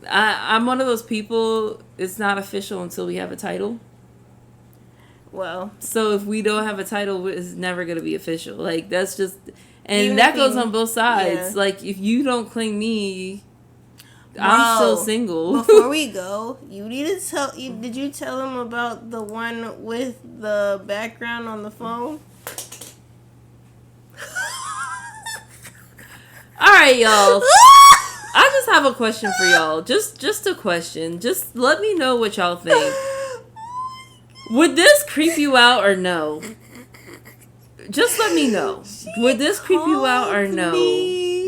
I'm one of those people, it's not official until we have a title. Well. So if we don't have a title, it's never going to be official. Like, that's just... And that goes on both sides. Yeah. Like, if you don't claim me, I'm still single. Before we go, you need to tell. Did you tell him about the one with the background on the phone? All right, y'all. I just have a question for y'all. Just a question. Just let me know what y'all think. Would this creep you out or no? Just let me know. Would this creep you out or no?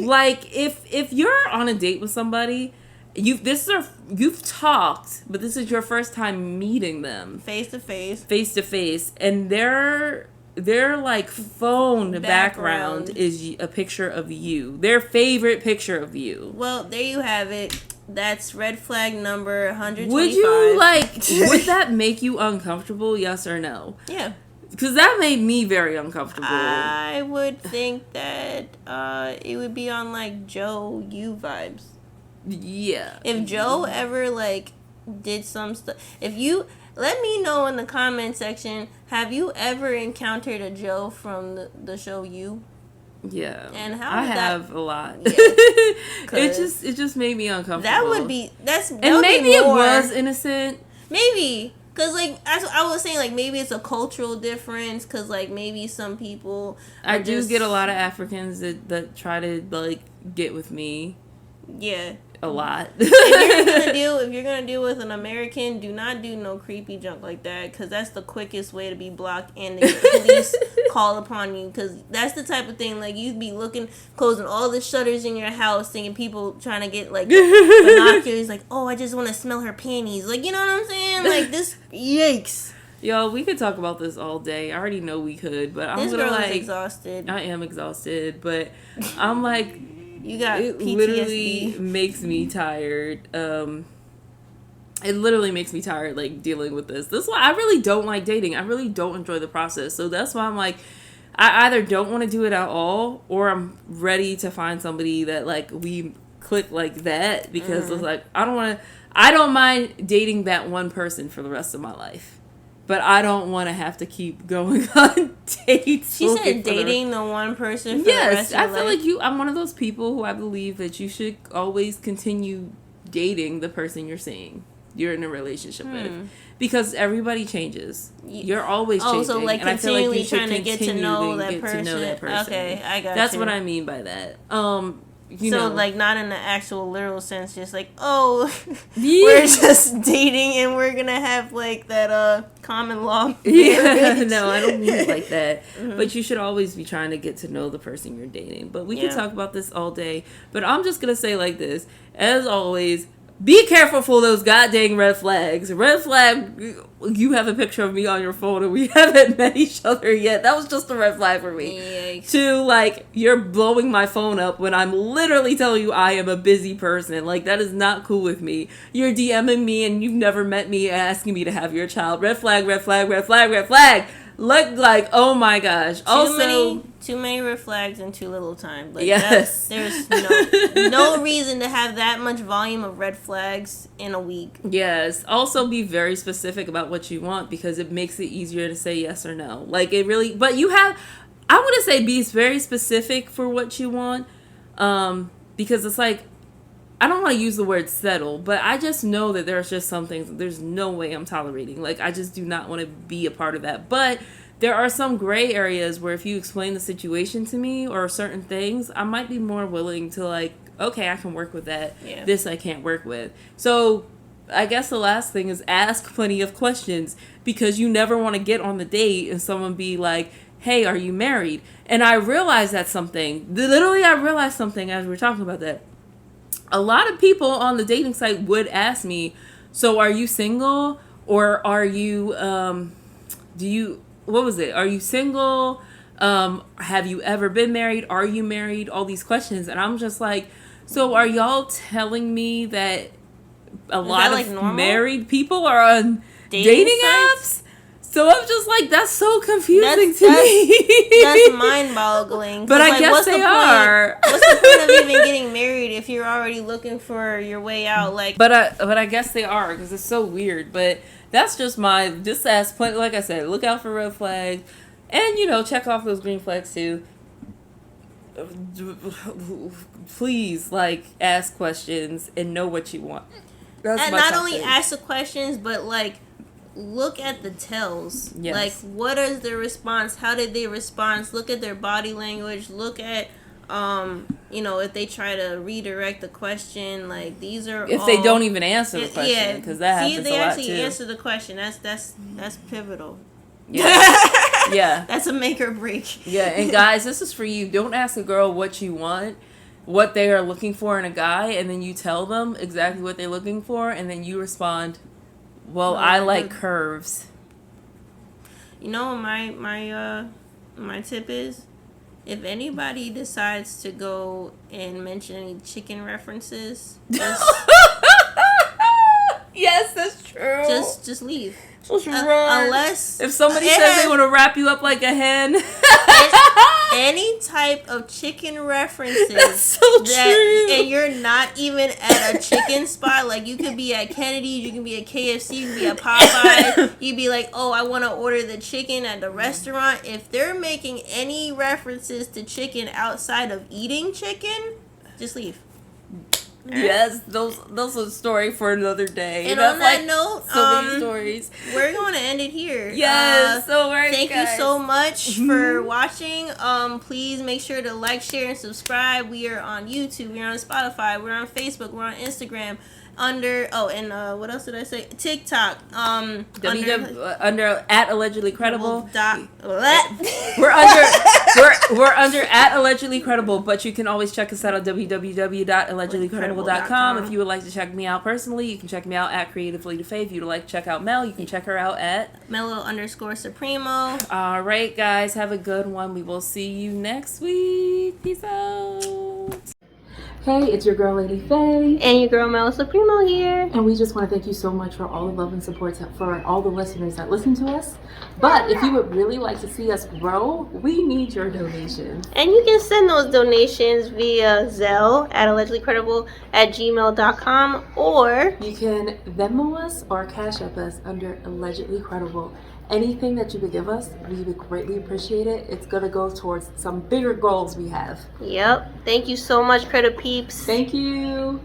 Like, if you're on a date with somebody, you've talked, but this is your first time meeting them face to face, and their like phone background is a picture of you, their favorite picture of you. Well, there you have it. That's red flag number 125. Would you would that make you uncomfortable? Yes or no? Yeah. Because that made me very uncomfortable. I would think that it would be on, like, Joe, you vibes. Yeah. If Joe ever, like, did some stuff... If you... Let me know in the comment section, have you ever encountered a Joe from the show You? Yeah. And how I have a lot. Yeah. It just made me uncomfortable. That would be... And maybe it was innocent. Maybe... Because, like, as I was saying, like, maybe it's a cultural difference. Because, like, maybe some people... I do get a lot of Africans that try to, like, get with me. Yeah. A lot. If you're gonna deal with an American, do not do no creepy junk like that. Because that's the quickest way to be blocked and the police call upon you. Because that's the type of thing, like, you'd be closing all the shutters in your house, thinking people trying to get, like, binoculars, like, oh, I just want to smell her panties. Like, you know what I'm saying? Like, this, yikes. Yo, we could talk about this all day. I already know we could, but I'm gonna, like... exhausted. I am exhausted, but I'm, like... You got it PTSD. literally makes me tired. It literally makes me tired, like, dealing with this. That's why I really don't like dating. I really don't enjoy the process. So that's why I'm like, I either don't want to do it at all, or I'm ready to find somebody that, like, we click like that. Because it's like, I don't mind dating that one person for the rest of my life. But I don't want to have to keep going on dates. She said dating the one person for the rest of your life. Yes, I feel like I'm one of those people who I believe that you should always continue dating the person you're in a relationship with. Because everybody changes. You're always changing. Oh, so, like, continually trying to get to know that person. Okay, I got That's what I mean by that. Like, not in the actual literal sense, just like, oh, we're just dating and we're gonna have, like, that common law marriage. No, I don't mean it like that. But you should always be trying to get to know the person you're dating. But we can talk about this all day. But I'm just gonna say like this. As always, be careful for those goddamn red flags. Red flag, you have a picture of me on your phone and we haven't met each other yet. That was just a red flag for me. Yikes. To, like, you're blowing my phone up when I'm literally telling you I am a busy person. Like, that is not cool with me. You're DMing me and you've never met me asking me to have your child. Red flag, red flag, red flag, red flag. Look, like, oh my gosh. Too many red flags in too little time. Like, yes. There's no reason to have that much volume of red flags in a week. Yes. Also be very specific about what you want, because it makes it easier to say yes or no. Like, it really, but I want to say be very specific for what you want. Because it's like, I don't want to use the word settle, but I just know that there's just some things that there's no way I'm tolerating. Like, I just do not want to be a part of that. But there are some gray areas where if you explain the situation to me or certain things, I might be more willing to, like, okay, I can work with that. Yeah. This I can't work with. So I guess the last thing is ask plenty of questions, because you never want to get on the date and someone be like, hey, are you married? And I realized that something. Literally, I realized something as we were talking about that. A lot of people on the dating site would ask me, so are you single? Or are you, are you single? Have you ever been married? Are you married? All these questions. And I'm just like, so are y'all telling me that a lot of married people are on dating apps? So I'm just like, that's so confusing to me. That's mind-boggling. But I guess they are. What's the point of even getting married if you're already looking for your way out? Like, but I guess they are, because it's so weird. But that's just ask plenty. Like I said, look out for red flags, and check off those green flags too. please, like, ask questions and know what you want. That's and not only ask the questions, but, like, look at the tells. Yes. Like, what is their response? How did they respond? Look at their body language. Look at, if they try to redirect the question. Like, these are if they don't even answer the question, because that happens a lot, too. See if they actually answer the question. That's pivotal. Yeah. Yeah. That's a make or break. Yeah, and guys, this is for you. Don't ask a girl what you want, what they are looking for in a guy, and then you tell them exactly what they're looking for, and then you respond, well, I like curves. You know what my tip is? If anybody decides to go and mention any chicken references, yes, that's true. Just leave. Unless if somebody says they want to wrap you up like a hen. Any type of chicken references. That's so true. And you're not even at a chicken spot. Like, you could be at Kennedy's, you can be at KFC, you can be at Popeyes. You'd be like, oh, I want to order the chicken at the restaurant. If they're making any references to chicken outside of eating chicken, just leave. Yes, those are a story for another day. And on that note, so many stories. We're going to end it here. Yes, thank you so much for watching. Please make sure to like, share, and subscribe. We are on YouTube. We're on Spotify. We're on Facebook. We're on Instagram. What else did I say? TikTok. Under at allegedly credible. We're under at allegedly credible, but you can always check us out at www.allegedlycredible.com. If you would like to check me out personally, you can check me out at Creative Lady Fay. If you'd like to check out Mel, you can check her out at Mello_Supremo. All right, guys, have a good one. We will see you next week. Peace out. Hey, it's your girl, Lady Fay. And your girl, Mello_Supremo here. And we just want to thank you so much for all the love and support for all the listeners that listen to us. But if you would really like to see us grow, we need your donations. And you can send those donations via Zelle at allegedlycredible@gmail.com, or you can Venmo us or Cash App us under Allegedly Credible. Anything that you would give us, we would greatly appreciate it. It's going to go towards some bigger goals we have. Yep. Thank you so much, Credit Peeps. Thank you.